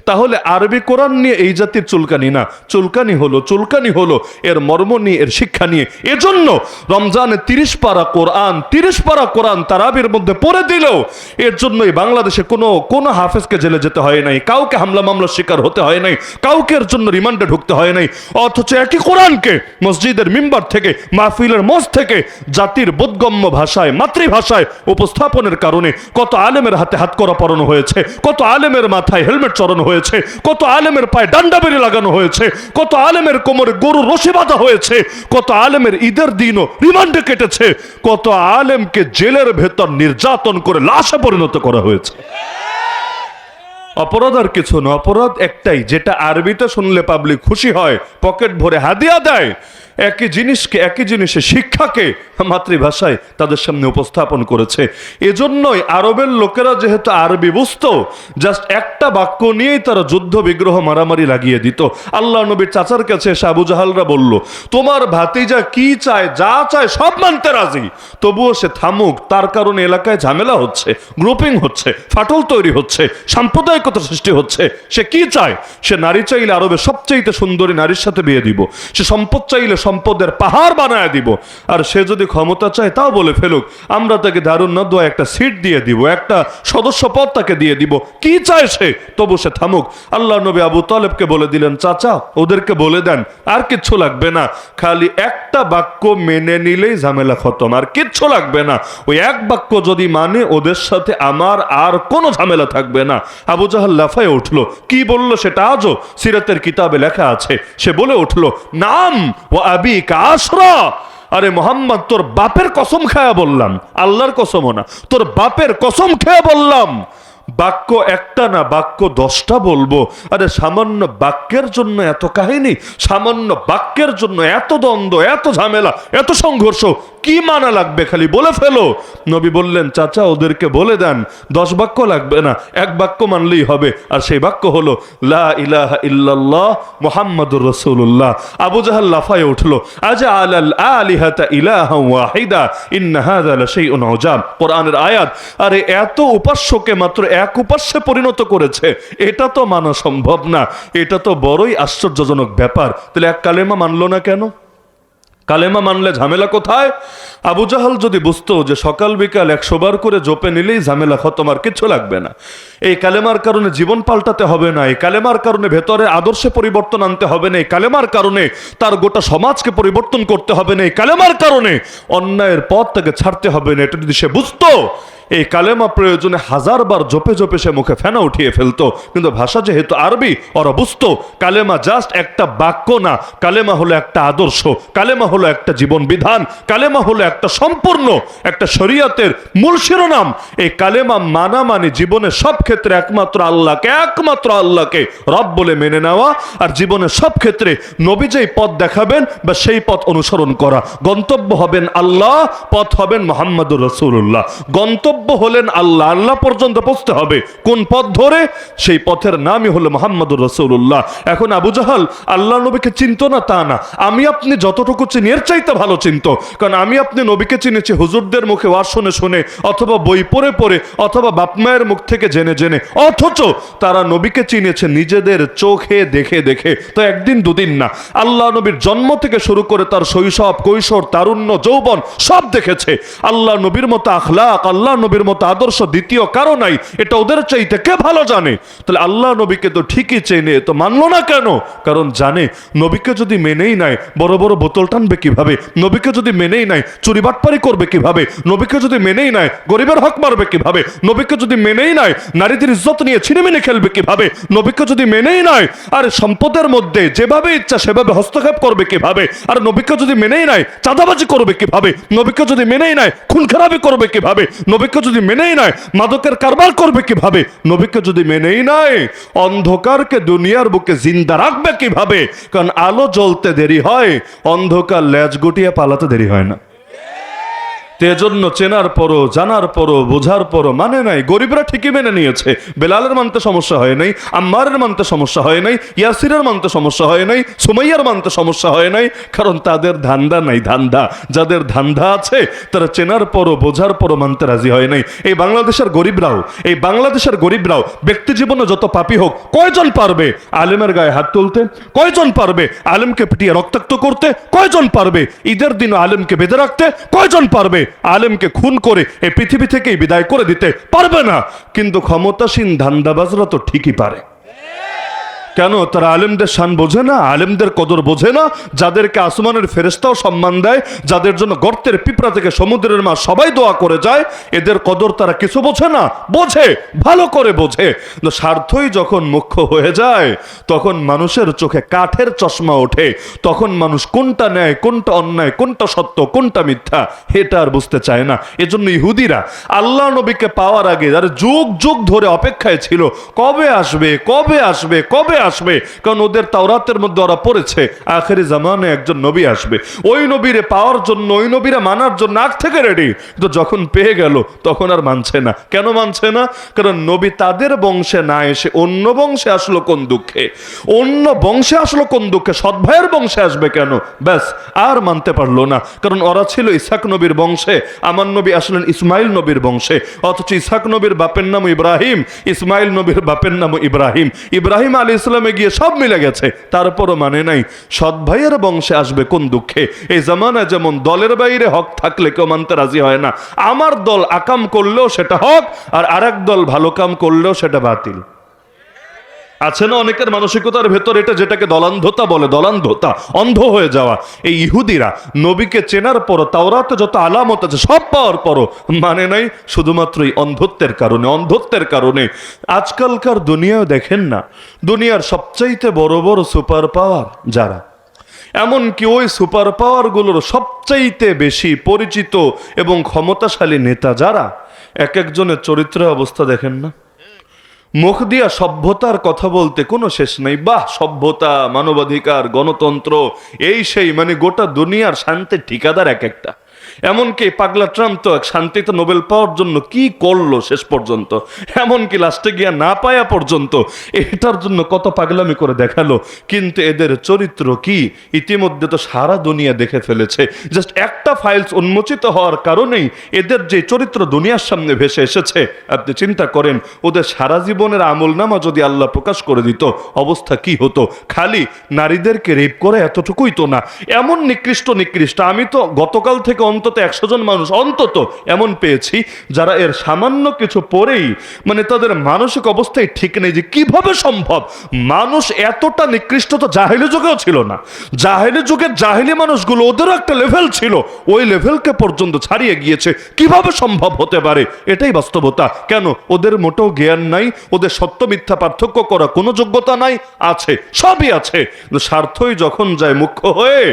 তাহলে আরবি কোরআন নিয়ে এই জাতির চুলকানি না, চুলকানি হলো এর মর্ম নিয়ে, এর শিক্ষা নিয়ে। এজন্য রমজানে 30 পারা কোরআন তারাবির মধ্যে পড়ে দিল। এর জন্যই বাংলাদেশে কোনো হাফেজকে জেলে যেতে হয় নাই, কাউকে হামলা মামলার শিকার হতে হয় নাই, কাউকে এর জন্য রিমান্ডে ঢুকতে হয় নাই। অথচ একই কোরআনকে মসজিদের মিম্বার থেকে, মাহফিলের মঞ্চ থেকে জাতির বোধগম্য ভাষায়, মাতৃভাষায় উপস্থাপনের কারণে কত আলেমের হাতে হাতকড়া পরানো হয়েছে, কত আলেমের মাথায় হেলমেট চড়ানো হয়েছে, কত আলেমের পায়ে ডান্ডা বেরি লাগানো হয়েছে, কত আলেমের কোমরে গরুর রশি বাঁধা হয়েছে, কত আলেমের ঈদের দিনও রিমান্ডে কেটেছে, কত আলেমকে জেলের ভেতর নির্যাতন করে লাশে পরিণত করা হয়েছে। অপরাধ আর কিছু না, অপরাধ একটাই, যেটা আরবিতে শুনলে পাবলিক খুশি হয়, পকেট ভরে হাদিয়া দেয়। একই জিনিসের শিক্ষাকে মাতৃভাষায় তাদের সামনে উপস্থাপন করেছে। এজন্যই আরবের লোকেরা যেহেতু আরবি বুঝতো, জাস্ট একটা বাক্য নিয়েই তারা যুদ্ধ বিগ্রহ মারামারি লাগিয়ে দিত। আল্লাহ নবীর চাচার কাছে এসে আবু জাহালরা বলল, তোমার ভাতিজা কি চায়, যা চায় সব মানতে রাজি, তবুও সে থামুক, তার কারণে এলাকায় ঝামেলা হচ্ছে, গ্রুপিং হচ্ছে, ফাটল তৈরি হচ্ছে, সাম্প্রদায়িকতা সৃষ্টি হচ্ছে। সে কি চায়? সে নারী চাইলে আরবের সবচেয়ে সুন্দরী নারীর সাথে বিয়ে দিব, সে সম্পদ চাইলে সম্পদের পাহাড় বানায় দিব, আর সে যদি ক্ষমতা চায় তাও বলে ফেলুক, আমরা তাকে দারুন নদওয়া একটা সিট দিয়ে দিব, একটা সদস্য পদ তাকে দিয়ে দিব। কি চায় সে? তবু সে থামুক। আল্লাহ নবী আবু তালেবকে বলে দিলেন, চাচা ওদেরকে বলে দেন আর কিচ্ছু লাগবে না, খালি একটা বাক্য মেনে নিলেই ঝামেলা খতম, আর কিচ্ছু লাগবে না। ওই এক বাক্য যদি মানে, ওদের সাথে আমার আর কোনো ঝামেলা থাকবে না। আবু জাহাল লাফায় উঠলো। কি বলল সেটা আজও সিরাতের কিতাবে লেখা আছে। সে বলে উঠলো, নাম ও আবিকা আশরা, আরে মোহাম্মদ তোর বাপের কসম খায়া বললাম, আল্লাহর কসমও না, তোর বাপের কসম খেয়ে বললাম, বাক্য একটা না, বাক্য 10টা বলবো। আরে সামান্য বাক্যের জন্য এত কাহিনী, সামান্য বাক্যের জন্য এত দ্বন্দ্ব, এত ঝামেলা, এত সংঘর্ষ, কি মানা লাগবে? খালি বলে ফেলো। নবী বললেন, চাচা ওদেরকে বলে দেন 10 বাক্য লাগবে না, এক বাক্য মানলেই হবে, আর সেই বাক্য হলো লা ইলাহা ইল্লাল্লাহ মুহাম্মাদুর রাসূলুল্লাহ। আবু জাহাল লাফায়ে উঠলো, আজআলাল আলিহাতা ইলাহান ওয়াহিদা ইন্না হাযা লাশাইউন উজাব। কোরআনের আয়াত। আরে এত উপাস্যকে মাত্র এক উপাস্যে পরিণত করেছে, এটা তো মানা সম্ভব না, এটা তো বড়ই আশ্চর্যজনক ব্যাপার। তাহলে এক কালেমা মানলো না কেন? কালেমা মানলে ঝামেলা কোথায়? আবু জাহাল যদি বুঝতো যে সকাল বিকাল 100 বার করে জপে নিলেই ঝামেলা খতম, আর কিছু লাগবে না, এই কালেমার কারণে জীবন পাল্টাতে হবে না, এই কালেমার কারণে ভেতরে আদর্শে পরিবর্তন আনতে হবে না, এই কালেমার কারণে তার গোটা সমাজকে পরিবর্তন করতে হবে না, এই কালেমার কারণে অন্যায়ের পথ তাকে ছাড়তে হবে না, এটা যদি সে বুঝতো, এই কালেমা প্রয়োজনে 1000 বার জপে জপে সে মুখে ফেনা উঠিয়ে ফেলতো। কিন্তু ভাষা যেহেতু আরবি, ওরা বুঝতো কালেমা জাস্ট একটা বাক্য না, কালেমা হলো একটা আদর্শ, কালেমা হলো একটা জীবন বিধান, কালেমা হলো একটা সম্পূর্ণ একটা শরীয়তের মূল শিরোনাম। এই কালেমা মানা মানে জীবনের সব ক্ষেত্রে একমাত্র আল্লাহকে রব বলে মেনে নেওয়া, আর জীবনের সব ক্ষেত্রে নবী যেই পথ দেখাবেন বা সেই পথ অনুসরণ করা। গন্তব্য হবেন আল্লাহ, পথ হবেন মুহাম্মাদুর রাসূলুল্লাহ। গন্তব্য হলেন আল্লাহ, আল্লাহ পর্যন্ত পৌঁছতে হবে কোন পথ ধরে? সেই পথের নামই হলো মুহাম্মাদুর রাসূলুল্লাহ। এখন আবু জাহাল আল্লাহ নবীকে চিনতো না তা না, আমি আপনি যতটুকু চিনি এর চাইতে ভালো চিনতো। কারণ আমি আপনি নবীকে চিনেছি হুজুরদের মুখে ওয়াজ শুনে শুনে, অথবা বই পড়ে পড়ে, অথবা বাপ মায়ের মুখ থেকে জেনে জেনে, অথচ তারা নবীকে চিনেছে নিজেদের চোখে দেখে দেখে। তো একদিন দুদিন না, আল্লাহ নবীর জন্ম থেকে শুরু করে তার শৈশব, কৈশোর, তারুণ্য, যৌবন সব দেখেছে। আল্লাহ নবীর মতো আখলাক, আল্লাহ নবীর মতো আদর্শ দ্বিতীয় কারো নাই, এটা ওদের চাইতে কে ভালো জানে? তাহলে আল্লাহ নবীকে তো ঠিকই চেনে, তো মানলো না কেন? কারণ জানে নবীকে যদি মেনেই নাই বড় বড় বোতল টানবে কিভাবে, নবীকে যদি মেনেই নাই চুরি বাটপারি করবে কিভাবে, নবীকে যদি মেনেই নাই গরিবের হক মারবে কিভাবে, নবীকে যদি মেনেই নাই নারীদের ইজ্জত নিয়ে ছিনিমিনি খেলবে কিভাবে, নবীকে যদি মেনেই নাই আর সম্পদের মধ্যে যেভাবে ইচ্ছা সেভাবে হস্তক্ষেপ করবে কিভাবে, আর নবীকে যদি মেনেই নাই চাঁদাবাজি করবে কিভাবে, নবীকে যদি মেনেই নাই খুন খারাপি করবে কিভাবে, নবীকে যদি মেনেই নাই মাদকের কারবার করবে কিভাবে, নবীকে যদি মেনেই নাই অন্ধকারকে দুনিয়ার বুকে জিন্দা রাখবে কিভাবে? কারণ আলো জ্বলতে দেরি হয়, অন্ধকার লেজ গুটিয়ে পালাতে দেরি হয় না। তেজন্য চেনার পরও, জানার পরও, বোঝার পরও মানে নাই। গরিবরা ঠিকই মেনে নিয়েছে। বেলালের মানতে সমস্যা হয় নাই, আম্মারের মানতে সমস্যা হয় নাই, ইয়াসিরের মানতে সমস্যা হয় নাই, সুমাইয়ার মানতে সমস্যা হয় নাই, কারণ তাদের ধান্দা নাই। ধান্দা যাদের ধান্দা আছে তারা চেনার পরও, বোঝার পরও মানতে রাজি হয় নাই। এই বাংলাদেশের গরিবরাও ব্যক্তি জীবনে যত পাপী হোক, কয়জন পারবে আলেমের গায়ে হাত তুলতে? কয়জন পারবে আলেমকে পিটিয়ে রক্তাক্ত করতে? কয়জন পারবে ঈদের দিন আলেমকে বেঁধে রাখতে? কয়জন পারবে আলেমকে খুন করে এই পৃথিবী থেকেই বিদায় করে দিতে? পারবে না। কিন্তু ক্ষমতাসীন ধান্দাবাজরা তো ঠিকই পারে। কেন? তারা আলেমদের শান বোঝে না, আলেমদের কদর বোঝে না, যাদেরকে আসমানের ফেরেশতাও সম্মান দেয়, যাদের জন্য গর্তের পিঁপড়া থেকে সমুদ্রের মাছ সবাই দোয়া করে যায়, এদের কদর তারা কিছু বোঝে না। বোঝে, ভালো করে বোঝে। স্বার্থই যখন মুখ্য হয়ে যায় তখন মানুষের চোখে কাঠের চশমা ওঠে। তখন মানুষ কোনটা ন্যায়, কোনটা অন্যায়, কোনটা সত্য, কোনটা মিথ্যা এটা আর বুঝতে চায় না। এজন্য ইহুদিরা আল্লাহ নবীকে পাওয়ার আগে যারা যুগ যুগ ধরে অপেক্ষায় ছিল, কবে আসবে, কবে আসবে, কবে আসবে। কারণ ওদের তাওরাতের মধ্যে ওরা পড়েছে আখেরি জামানে একজন নবী আসবে। ওই নবীরে পাওয়ার জন্য, ওই নবীরে মানার জন্য আগ থেকে রেডি। তো যখন পেয়ে গেল তখন আর মানছে না। কেন মানছে না? কারণ নবী তাদের বংশে না এসে অন্য বংশে আসলো কোন দুঃখে? অন্য বংশে আসলো কোন দুঃখে? সৎ ভাইয়ের বংশে আসবে কেন? ব্যাস, আর মানতে পারলো না। কারণ ওরা ছিল ইসহাক নবীর বংশে, আমার নবী আসলেন ইসমাইল নবীর বংশে। অথচ ইসহাক নবীর বাপের নাম ইব্রাহিম, ইসমাইল নবীর বাপের নাম ইব্রাহিম। ইব্রাহিম আলী ইসলামে গিয়ে সব মিলে গেছে, তারপরও মানে নাই। সৎ ভাইয়ের বংশে আসবে কোন দুঃখে? এই জামানায় যেমন দলের বাইরে হক থাকলে কেউ মানতে রাজি হয় না। আমার দল আকাম করলেও সেটা হক, আর আরেক দল ভালো কাম করলেও সেটা বাতিল। আছে না অনেকের মানসিকতার ভেতর এটা, যেটাকে দলান্ধতা বলে, দলান্ধতা, অন্ধ হয়ে যাওয়া। এই ইহুদিরা নবীকে চেনার পরও, তাওরাতে যত আলামত আছে সব পাওয়ার পরও মানে নাই, শুধুমাত্র এই অন্ধত্বের কারণে। অন্ধত্বের কারণে আজকালকার দুনিয়াও দেখেন না, দুনিয়ার সবচাইতে বড় বড় সুপার পাওয়ার যারা, এমনকি ওই সুপার পাওয়ারগুলোর সবচাইতে বেশি পরিচিত এবং ক্ষমতাশালী নেতা যারা, এক একজনের চরিত্রের অবস্থা দেখেন না। মুখ দিয়া সভ্যতার কথা বলতে কোনো শেষ নেই। বাহ, সভ্যতা, মানবাধিকার, গণতন্ত্র, এই সেই, মানে গোটা দুনিয়ার শান্তির ঠিকাদার এক একটা। এমনকি পাগলা ট্রাম্প তো শান্তিতে নোবেল পাওয়ার জন্য কি করলো শেষ পর্যন্ত, এমনকি লাস্টে গিয়া না পায়া পর্যন্ত এটার জন্য কত পাগলামি করে দেখালো। কিন্তু এদের চরিত্র কি ইতিমধ্যে তো সারা দুনিয়া দেখে ফেলেছে। জাস্ট একটা ফাইলস উন্মোচিত হওয়ার কারণেই এদের যে চরিত্র দুনিয়ার সামনে ভেসে এসেছে। আপনি চিন্তা করেন, ওদের সারা জীবনের আমল নামা যদি আল্লাহ প্রকাশ করে দিত, অবস্থা কি হতো? খালি নারীদেরকে রেপ করে এতটুকুই তো না, এমন নিকৃষ্ট নিকৃষ্ট, আমি তো গতকাল থেকে অন্তত 100 জন মানুষ অন্তত এমন পেয়েছি যারা এর সামান্য কিছু পরেই মানে তাদের মানসিক অবস্থায় ঠিক নেই যে কিভাবে সম্ভব। মানুষ এতটা নিকৃষ্ট তো জাহেলি যুগেও ছিল না। জাহেলি যুগের জাহেলি মানুষগুলো, ওদেরও একটা লেভেল ছিল, ওই লেভেলকে পর্যন্ত ছাড়িয়ে গিয়েছে। কিভাবে সম্ভব হতে পারে? এটাই বাস্তবতা। কেন? ওদের মোটেও জ্ঞান নাই, ওদের সত্য মিথ্যা পার্থক্য করা কোনো যোগ্যতা নাই। আছে, সবই আছে, স্বার্থই যখন যায় মুখ্য হয়ে,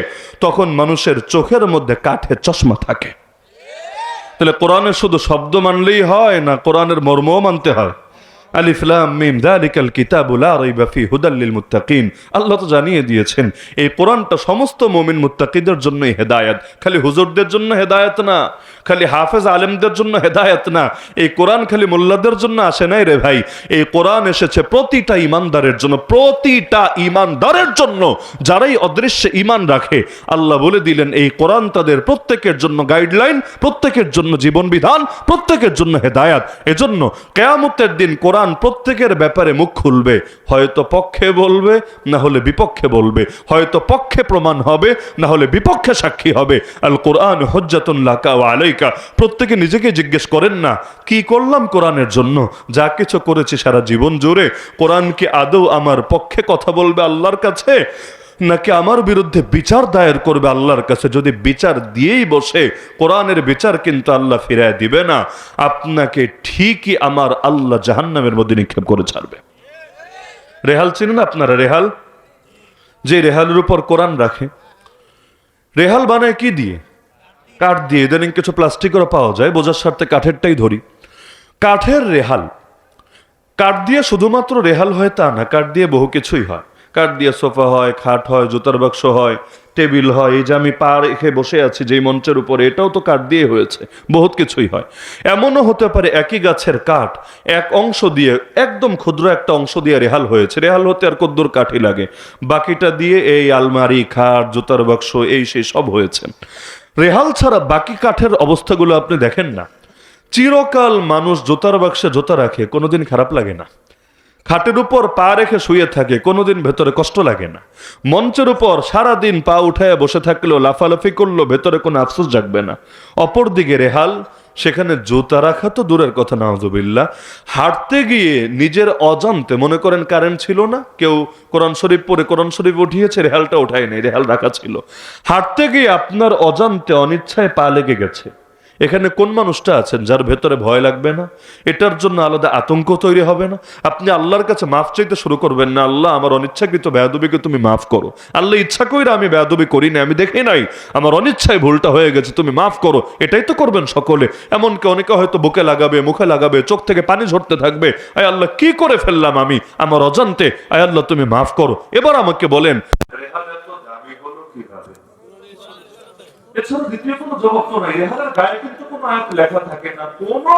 তখন মানুষের চোখের মধ্যে কাঠের চশমা থাকে। তাহলে কোরআনের শুধু শব্দ মানলেই হয় না, কোরআনের মর্মও মানতে হয়। আলিফ লাম মিম যালিকাল কিতাবু লা রাইবা ফি হুদাল লিল মুত্তাকিন। আল্লাহ তো জানিয়ে দিয়েছেন এই কোরআনটা সমস্ত মুমিন মুত্তাকিদের জন্যই হেদায়েত। খালি হুজুরদের জন্য হেদায়েত না, খালি হাফেজ আলেমদের জন্য হেদায়েত না। এই কোরআন খালি মোল্লাদের জন্য আসে নাই রে ভাই। এই কোরআন এসেছে প্রতিটা ইমানদারের জন্য, প্রতিটা ইমানদারের জন্য। যারাই অদৃশ্যে ইমান রাখে, আল্লাহ বলে দিলেন এই কোরআন তাদের প্রত্যেকের জন্য গাইডলাইন, প্রত্যেকের জন্য জীবন বিধান, প্রত্যেকের জন্য হেদায়েত। এজন্য কিয়ামতের দিন কোরআন প্রত্যেকের ব্যাপারে মুখ খুলবে, হয়তো পক্ষে বলবে, না হলে বিপক্ষে বলবে, হয়তো পক্ষে প্রমাণ হবে, না হলে বিপক্ষে সাক্ষী হবে। আল কোরআন হুজ্জাতুন লাকা ওয়া আলাইকা। প্রত্যেকে নিজেকে জিজ্ঞেস করেন না, কি করলাম কোরআনের জন্য? যা কিছু করেছি সারা জীবন জুড়ে, কোরআন কি আদৌ আমার পক্ষে কথা বলবে আল্লাহর কাছে, নাকি আমার বিরুদ্ধে বিচার দায়ের করবে আল্লাহর কাছে? যদি বিচার দিয়েই বসে, কোরআনের বিচার কিন্তু আল্লাহ ফিরায় দিবে না, আপনাকে ঠিকই আমার আল্লাহ জাহান্নামের মধ্যে নিক্ষেপ করে ছাড়বে। রেহাল চিনেন আপনারা? রেহাল, যে রেহালের উপর কোরআন রাখে, রেহাল বানায় কি দিয়ে? কাঠ দিয়ে। ইদানিং কিছু প্লাস্টিকেরও পাওয়া যায়, বোঝার স্বার্থে কাঠেরটাই ধরি। কাঠের রেহাল। কাঠ দিয়ে শুধুমাত্র রেহাল হয় তা না, কাঠ দিয়ে বহু কিছুই হয়। কাঠ দিয়ে সোফা হয়, খাট হয়, জুতার বাক্স হয়, টেবিল হয়, এই যে আমি পা রেখে বসে আছি যেই মঞ্চের উপরে, এটাও তো কাঠ দিয়ে হয়েছে, বহুত কিছুই হয়। এমনও হতে পারে একই গাছের কাঠ এক অংশ দিয়ে, একদম ক্ষুদ্র একটা অংশ দিয়ে রেহাল হয়েছে, রেহাল হতে আর কদ্দুর কাঠই লাগে, বাকিটা দিয়ে এই আলমারি, খাট, জুতার বাক্স, এই সেই সব হয়েছে। রেহাল ছাড়া বাকি কাঠের অবস্থাগুলো আপনি দেখেন না। চিরকাল মানুষ জুতার বাক্সে জুতা রাখে, কোনোদিন খারাপ লাগে না। খাটের উপর পা রেখে শুয়ে থাকে, কোনোদিন ভেতরে কষ্ট লাগে না। মঞ্চের উপর সারাদিন পা উঠায় বসে থাকলেও, লাফালাফি করলো, ভেতরে কোনো আফসোস জাগবে না। অপরদিকে রেহাল, সেখানে জুতা রাখা তো দূরের কথা, নাউজুবিল্লাহ, হাঁটতে গিয়ে নিজের অজান্তে, মনে করেন কারেন্ট ছিল না, কেউ কোরআন শরীফ পড়ে কোরআন শরীফ উঠিয়েছে, রেহালটা উঠায় নেই, রেহাল রাখা ছিল, হাঁটতে গিয়ে আপনার অজান্তে অনিচ্ছায় পা লেগে গেছে। এখানে কোন মানুষটা আছেন যার ভেতরে ভয় লাগবে না? এটার জন্য আলাদা আতঙ্ক তৈরি হবে না? আপনি আল্লাহর কাছে মাফ চাইতে শুরু করবেন না, আল্লাহ আমার অনিচ্ছাকৃত বেয়াদবিকে তুমি মাফ করো। আল্লাহ ইচ্ছা কইরা আমি বেয়াদবি করি না, আমি দেখি নাই, আমার অনিচ্ছায় ভুলটা হয়ে গেছে, তুমি মাফ করো, এটাই তো করবেন সকলে। এমনকি অনেকে হয়তো বুকে লাগাবে, মুখে লাগাবে, চোখ থেকে পানি ঝরতে থাকবে, আয় আল্লাহ কি করে ফেললাম আমি আমার অজান্তে, আয় আল্লাহ তুমি মাফ করো। এবার আমাকে বলেন, এছাড়া দ্বিতীয় কোনো জবাব তো নাই। রেহালের গায়ে কিন্তু কোনো আয়াত লেখা থাকে না, কোনো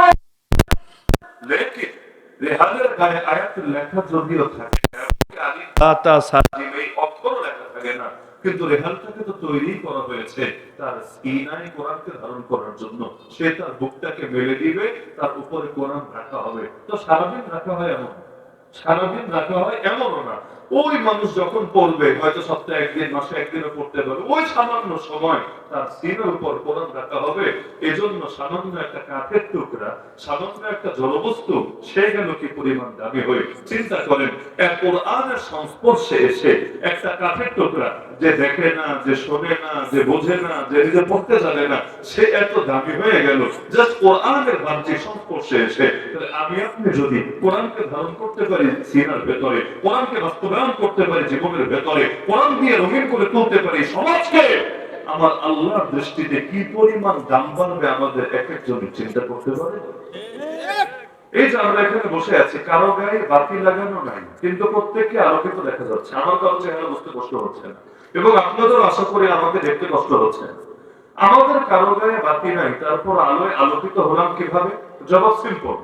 লেখে রেহালের গায়ে আয়াত লেখা যদিও থাকে, অক্ষর লেখা থাকে না, কিন্তু রেহালটাকে তো তৈরি করা হয়েছে তার সিনায় কোরআনকে ধারণ করার জন্য। সে তার বুকটাকে মেলে দিবে, তার উপরে কোরআন রাখা হবে। তো সারাদিন রাখা হয় এমন, সারাদিন রাখা হয় এমনও না। ওই মানুষ যখন পড়বে, হয়তো সপ্তাহে একদিন, মাসে একদিনও পড়তে পারবে, ওই সামান্য সময় তার সিনের উপর কোরআন রাখা হবে। এজন্য সামান্য একটা কাঠের টুকরা, সামান্য একটা জলবস্তু, সে গেল কি পরিমাণ দামি হয়ে। চিন্তা করেন, এক কোরআনের সংস্পর্শে এসে একটা কাঠের টুকরা, যে দেখে না, যে শোনে না, যে বোঝে না, যে নিজে পড়তে জানে না, সে এত দামি হয়ে গেল জাস্ট কোরআনের বাহ্যিক সংস্পর্শে এসে। তাহলে আমি আপনি যদি কোরআনকে ধারণ করতে পারি সিনার ভেতরে, কোরআনকে বাস্তবায়ন করতে পারি জীবনের ভেতরে, কোরআন দিয়ে রঙিন করে তুলতে পারি সমাজকে, আমার আল্লাহর দৃষ্টিতে কি পরিমাণ দাম বাড়বে আমাদের এক একজনের চিন্তা করতে পারে? এই যে আমরা এখানে বসে আছি, কারো গায়ে বাতি লাগানো নাই, কিন্তু প্রত্যেককে আলোকিত দেখা যাচ্ছে। আমার কারো চেহারা বুঝতে কষ্ট হচ্ছে না, এবং আপনাদের আশা করি আমাকে দেখতে কষ্ট হচ্ছে না। আমাদের কারো গায়ে বাতি নাই, তারপর আলোয় আলোকিত হলাম কিভাবে? জবাব সিম্পল,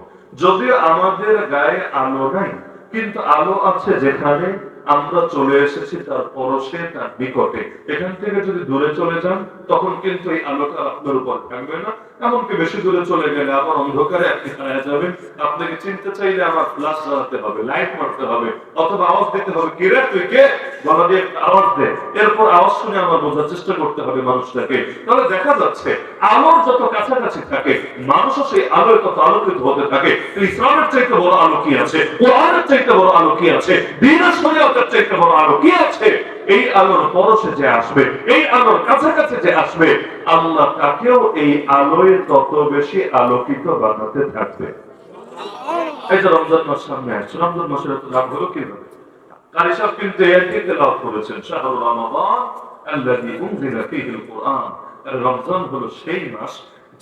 যদিও আমাদের গায়ে আলো নাই, কিন্তু আলো আছে যেখানে আমরা চলে এসেছি তার পরশে, তার নিকটে। এখান থেকে যদি দূরে চলে যান, তখন কিন্তু এই আলোটা আপনার উপর থাকবে না। এমনকি বেশি দূরে চলে গেলে আবার অন্ধকারে আপনি হারিয়ে যাবেন। আপনাকে চিনতে চাইলে আমার ফ্ল্যাশ জ্বালাতে হবে, লাইট মারতে হবে, অথবা আওয়াজ দিতে হবে, কে রে তুই কে, গলা দিয়ে আওয়াজ দে। এরপর আওয়াজ শুনে আমার বোঝার চেষ্টা করতে হবে মানুষটাকে। তাহলে দেখা যাচ্ছে আলোর যত কাছাকাছি থাকে, মানুষও সেই আলোয় তত আলোকিত হতে থাকে। ইসলামের চাইতে বড় আলো কি আছে? কোরআনের চাইতে বড় আলো কি আছে? দ্বীনের শরীয়তের চাইতে বড় আলো কি আছে? এই আলোর পরশে যে আসবে, এই আলোর কাছাকাছি যে আসবে, আল্লাহ তাকেও এই আলোয় তত বেশি আলোকিত বানাতে থাকবে। এই যে রমজান মাস সামনে আসছে, রমজান মাসের এত দাম হলো কিভাবে? কারি সাহেব কিন্তু এয়ারটি তেলাওয়াত করেছেন, শাহরুর রমাদান আল্লাযী উনজিলা ফীহিল কুরআন। রমজান হলো সেই মাস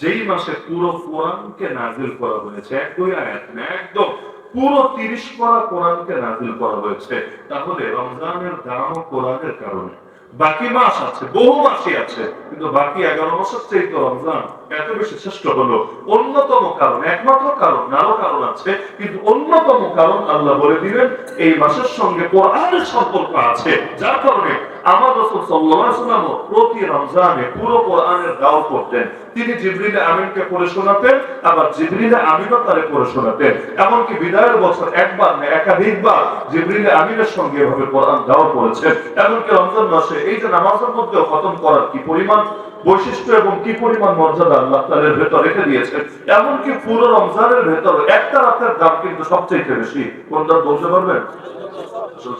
যেই মাসে পুরো কোরআনকে নাযিল করা হয়েছে। এক দুই আয়াত না, একদম পুরো 30 পারা কোরআনকে নাযিল করা হয়েছে। তাহলে রমজানের দাম কোরআনের কারণে। বাকি মাস আছে, বহু মাসই আছে, কিন্তু বাকি 11 মাসের চাইতে রমজান এত বেশি শ্রেষ্ঠ হলো। অন্যতম কারণ, একমাত্র কারণ না, আরো কারণ আছে, কিন্তু অন্যতম কারণ আল্লাহ বলে দিলেন এই মাসের সঙ্গে কোরআনের সম্পর্ক আছে, যার কারণে আমার রাসূল সাল্লাল্লাহু আলাইহি ওয়াসাল্লাম প্রতি রমজানে পুরো কোরআনের দাওয়াত করতেন। তিনি জিবরিল আমিনকে পড়ে শোনাতেন, আবার জিবরিল আমিনও তারে পড়ে শোনাতেন। এমনকি বিদায়ের বছর একবার না একাধিকবার জিবরিল আমিনের সঙ্গে এভাবে কোরআন দাওয়াত করেছেন। এমনকি রমজান মাসে এই যে নামাজের মধ্যে খতম করার কি পরিমাণ বৈশিষ্ট্য এবং কি পরিমাণ মর্যাদা আল্লাহ তাআলা ভেতর রেখে দিয়েছেন। এমনকি পুরো রমজানের ভেতর একটা রাতের দাম কিন্তু সবচেয়ে বেশি। কোনটা বলতে পারবেন?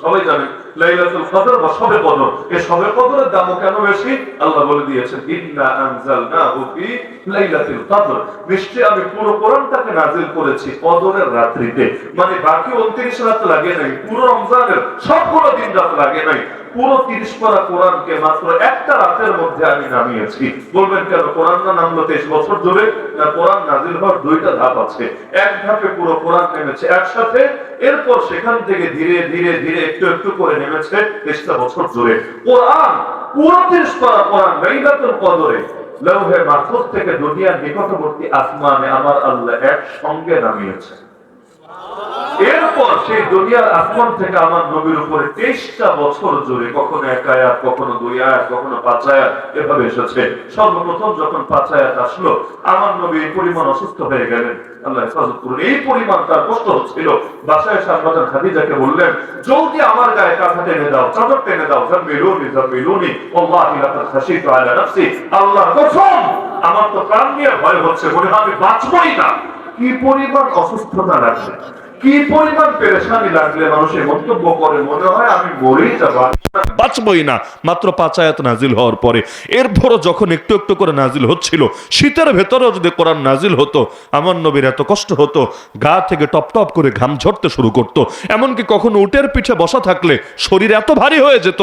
সবাই জানেন লাইলাতুল কদর বা শবে কদর। এই শবে কদরের দামও কেন বেশি? আল্লাহ বলে দিয়েছেন ইন্না আনজালনাহু ফি লাইলাতুল কদর, নিশ্চয়ই আমি পুরো কোরআনটাকে নাযিল করেছি কদরের রাত্রিতে। মানে বাকি 29 রাত লাগে নাই, পুরো রমজানের সবগুলো দিন রাত লাগে নাই, পুরো 30 পারা কোরআনকে মাত্র একটা রাতের মধ্যে আমি নামিয়েছি। বলবেন কেন? কোরআন না নামলো 23 বছর ধরে? না, কোরআন নাজিল হওয়ার দুইটা ধাপ আছে। এক ধাপে পুরো কোরআন নেমেছে একসাথে, এরপর সেখান থেকে ধীরে ধীরে ধীরে একটু একটু করে নেমেছে 23টা বছর ধরে। কোরআন পুরো 30 পারা কোরআন লাইলাতুল কদরে লৌহে মাহফুজ থেকে দুনিয়ার নিকটবর্তী আসমানে আমার আল্লাহ একসঙ্গে নামিয়েছে। এরপর সেই দুনিয়ার আসমান থেকে আমার নবীর উপরে 23টা বছর জুড়ে কখনো 1 আয়াত, কখনো 2 আয়াত, কখনো 5 আয়াত এভাবে এসেছে। সর্বপ্রথম যখন 5 আয়াত আসলো, আমার নবী এই পরিমাণ অসুস্থ হয়ে গেলেন, আল্লাহ হেফাজত করুন, এই পরিমাণ তার কষ্ট হচ্ছিল। বাসায় সারবাজান খাদিজাকে বললেন, জলদি আমার গায়ে কাঁথা টেনে দাও, চাদর টেনে দাও, জাম্মিলুনি জাম্মিলুনি ওয়াল্লাহি লাকাদ খাশিতু আলা নাফসি, আল্লাহর কসম আমার তো প্রাণ নিয়ে ভয় হচ্ছে, মনে হয় আমি বাঁচবই না। কি পরিমাণ অসুস্থতা লাগছে, কি পরিমাণ পেরেশানি লাগলে মানুষের মন্তব্য করে মনে হয় আমি মরেই যাব, বাঁচবই না। মাত্র 5 আয়াত নাজিল হওয়ার পরে, এরপরও যখন একটু একটু করে নাজিল হচ্ছিল, শীতের ভেতরেও যদি কোরআন নাজিল হতো, আমার নবীর এত কষ্ট হতো, গা থেকে টপ টপ করে ঘাম ঝরতে শুরু করতো। এমনকি কখনো উটের পিঠে বসা থাকলে শরীর এত ভারী হয়ে যেত,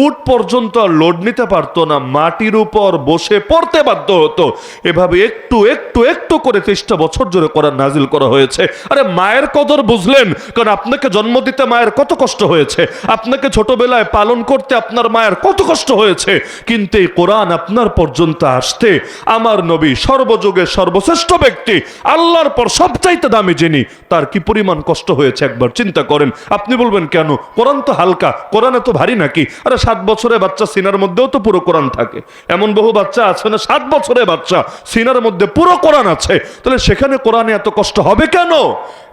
উট পর্যন্ত আর লোড নিতে পারতো না, মাটির উপর বসে পড়তে বাধ্য হতো। এভাবে একটু একটু একটু করে 23টা বছর ধরে কোরআন নাজিল করা হয়েছে। আরে মায়ের কদর বুঝলেন? কারণ আপনাকে জন্ম দিতে মায়ের কত কষ্ট হয়েছে, আপনাকে ছোটবেলায় পালন করতে আপনার মায়ের কত কষ্ট হয়েছে, কিন্তু এই কোরআন আপনার পর্যন্ত আসতে আমার নবী সর্বযুগের সর্বশ্রেষ্ঠ ব্যক্তি, আল্লাহর পর সবচাইতে দামি যিনি, তার কি পরিমাণ কষ্ট হয়েছে একবার চিন্তা করেন। আপনি বলবেন কেন? কোরআন তো হালকা, কোরআন এত ভারী নাকি? আরে 7 বছরের বাচ্চা সিনার মধ্যেও তো পুরো কোরআন থাকে। এমন বহু বাচ্চা আছে না 7 বছরের বাচ্চা সিনার মধ্যে পুরো কোরআন আছে, তাহলে সেখানে কোরআনে এত কষ্ট হবে কেন?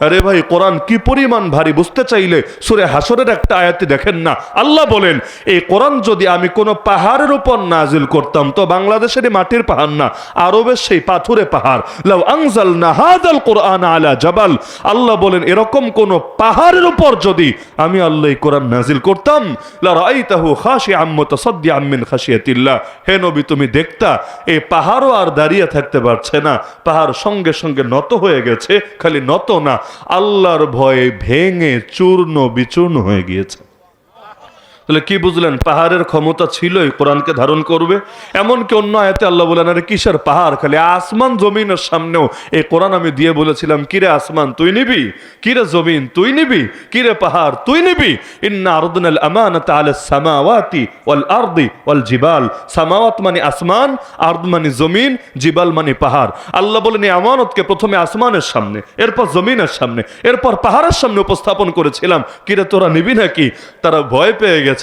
আরে ভাই, কোরআন কি পরিমাণ ভারী বুঝতে চাইলে সূরা হাসরের একটা আয়াতে দেখেন না, আল্লাহ বলেন এই কোরআন যদি আমি কোনো পাহাড়ের উপর নাজিল করতাম, তো বাংলাদেশের মাটির পাহাড় না, আরবের সেই পাথুরে পাহাড়, লাউ আনজালনা হাযাল কুরআন আলা জাবাল, আল্লাহ বলেন এরকম কোন পাহাড়ের উপর যদি আমি আল্লাহ এই কোরআন নাজিল করতাম, লা রাআইতাহু খাশিআম মুতাসাদ্দিআম মিন খাশিয়াতিল্লাহ, হে নবী তুমি দেখতা এই পাহাড়ও আর দাঁড়িয়ে থাকতে পারছে না, পাহাড় সঙ্গে সঙ্গে নত হয়ে গেছে, খালি নত না, আল্লাহর ভয়ে ভেঙে চূর্ণ বিচূর্ণ হয়ে গিয়েছে। তাহলে কি বুঝলেন? পাহাড়ের ক্ষমতা ছিল এই কোরআনকে ধারণ করবে। এমনকি অন্য আয়াতে আল্লাহ বলেন, আরে কিসের পাহাড়, খালি আসমান জমিনের সামনেও এই কোরআন আমি দিয়ে বলেছিলাম, কিরে আসমান তুই নিবি, কিরে জমিন তুই নিবি, কিরে পাহাড় তুই নিবি। ইন্না আরদনাল আমানাতা আলাস সামাওয়াতি ওয়াল আরদি ওয়াল জিবাল, সামাওয়াত মানে আসমান, আরদ মানে জমিন, জিবাল মানে পাহাড়। আল্লাহ বলেন এই আমানতকে প্রথমে আসমানের সামনে, এরপর জমিনের সামনে, এরপর পাহাড়ের সামনে উপস্থাপন করেছিলাম, কিরে তোরা নিবি নাকি? তারা ভয় পেয়ে গেছে,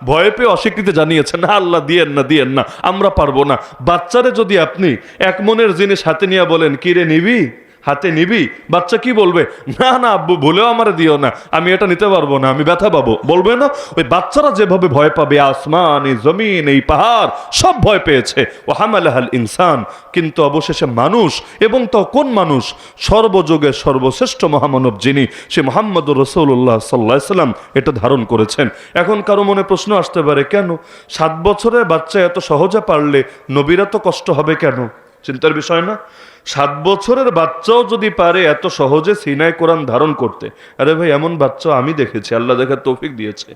ভয় পেয়ে অস্বীকৃতি জানিয়েছে, না আল্লাহ দিয়েন না, দিয়েন না, আমরা পারবো না। বাচ্চারে যদি আপনি এক মনের জিনিস হাতে নিয়ে বলেন কিরে নিবি, হাতে নিবি, বাচ্চা কি বলবে? না না আব্বু ভুলেও আমার দিও না, আমি এটা নিতে পারবো না, আমি ব্যথা পাবো, বলবে না? ওই বাচ্চারা যেভাবে ভয় পাবে, আসমান এই জমিন এই পাহাড় সব ভয় পেয়েছে। ও হামালাহাল ইনসান, কিন্তু অবশেষে মানুষ, এবং তো কোন মানুষ? সর্বযুগের সর্বশ্রেষ্ঠ মহামানব যিনি, সে মুহাম্মদুর রাসূলুল্লাহ সাল্লাল্লাহু আলাইহি সাল্লাম এটা ধারণ করেছেন। এখন কারো মনে প্রশ্ন আসতে পারে, কেন 7 বছরের বাচ্চা এত সহজে পারলে নবীরা তো কষ্ট হবে কেন? চিন্তার বিষয় না? 7 বছরের বাচ্চাও যদি পারে এত সহজে সিনাই কোরআন ধারণ করতে, আরে ভাই এমন বাচ্চা আমি দেখেছি, আল্লাহ দেখার তৌফিক দিয়েছে,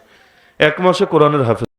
1 মাসে কোরআনের হাফেজ।